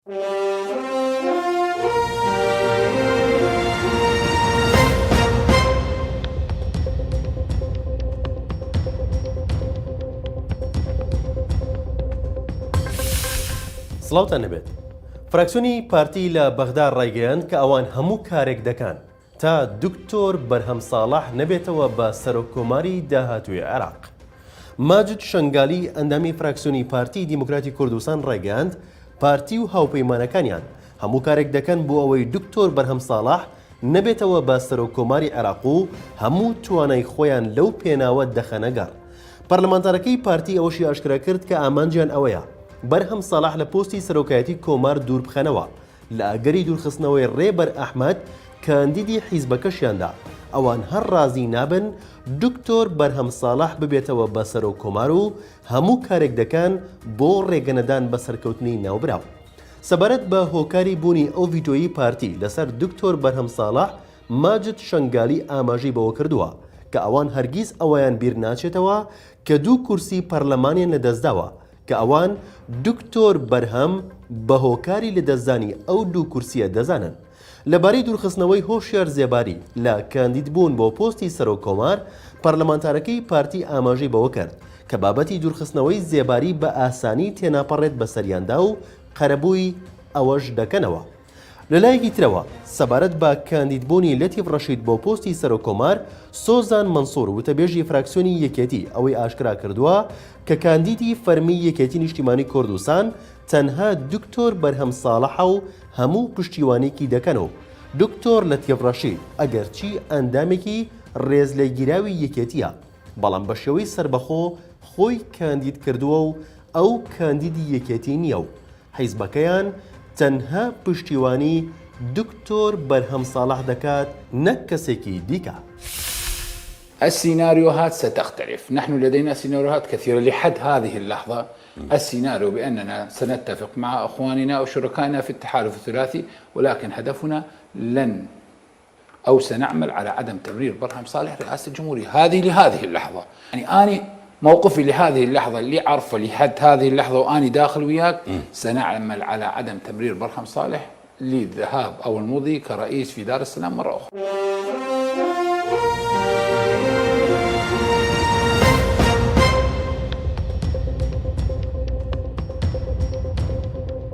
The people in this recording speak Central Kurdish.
سڵاوتان نەبێت. فراکسیۆنی پارتی لە بەغدا ڕایگەیاند کە ئەوان هەموو کارێک دەکەن تا دکتۆر بەرهەم ساڵح نەبێتەوە بە سەرۆکۆماری داهاتووی عێراق. ماجد شنگالی ئەندامی فراکسیۆنی پارتی دیموکراتی کوردستان ڕایگەیاند پارتی و هاوپەیمانەکانیان هەموو کارێک دەکەن بۆ ئەوەی دکتۆر بەرهەم ساڵح نەبێتەوە بە سەرۆکۆماری عێراق و هەموو توانای خۆیان لەو پێناوە دەخەنەگەڕ. پەرلەمانتارەکەی پارتی ئەوەشی ئاشکرا کرد کە ئامانجیان ئەوەیە بەرهەم ساڵح لە پۆستی سەرۆکایەتی کۆمار دوور بخەنەوە لە ئەگەری دوورخستنەوەی ڕێبەر ئەحمەد کاندیدی حیزبەکەشیاندا. ئەوان هەر ڕازی نابن دکتۆر بەرهەم ساڵح ببێتەوە بە سەرۆکۆمار و هەموو کارێک دەکەن بۆ ڕێگەنەدان بە سەرکەوتنی ناوبراو. سەبارەت بە هۆکاری بوونی ئەو ڤیدۆیی پارتی لەسەر دکتۆر بەرهەم ساڵح ماجد شنگالی ئاماژەی بەوە کردووە کە ئەوان هەرگیز ئەوەیان بیر ناچێتەوە کە 2 کورسی پەرلەمانیان لەدەستداوە کە ئەوان دکتۆر بەرهەم بە هۆکاری لەدەستدانی ئەو 2 کورسیە دەزانن. لەبارەی دوورخستنەوەی هۆشیار زێباری لە کاندیدبوون بۆ پۆستی سەرۆکۆمار پەرلەمانتارەکەی پارتی ئاماژەی بەوە کرد کە بابەتی دوورخستنەوەی زێباری بە ئاسانی تێناپەڕێت بە سەریاندا و قەرەبووی ئەوەش دەکەنەوە. لەلایەکی ترەوە سەبارەت بە کاندیدبوونی لەتیف ڕەشید بۆ پۆستی سەرۆکۆمار سۆزان منسوور وتەبێژی فراکسیۆنی یەکێتی ئەوەی ئاشکرا کردووە کە کاندیدی فەرمی یەکێتی نیشتیمانی کوردستان تەنها دکتۆر بەرهەم ساڵحە و هەموو پشتیوانێکی دەکەنەوە. دکتۆر لەتیف ڕەشید ئەگەرچی ئەندامێکی ڕێزلێگیراوی یەکێتیە بەڵام بە شێوەی سربەخۆ خۆی کاندید کردووە و ئەو کاندیدی یەکێتی نییە و حیزبەکەیان تەنها پشتیوانی دکتۆر بەرهەم ساڵح دەکات نەک کەسێکی دیکە. السيناريوهات ستختلف. نحن لدينا سيناريوهات كثيرة لحد هذه اللحظة. السيناريو بأننا سنتفق مع أخواننا وشركائنا في التحالف الثلاثي، ولكن هدفنا سنعمل على عدم تمرير برهم صالح رئاسة الجمهورية. هذه لهذه اللحظة، يعني أنا موقفي لهذه اللحظة اللي عارفة لحد هذه اللحظة وأني داخل وياك سنعمل على عدم تمرير برهم صالح للذهاب أو المضي كرئيس في دار السلام مرة أخرى.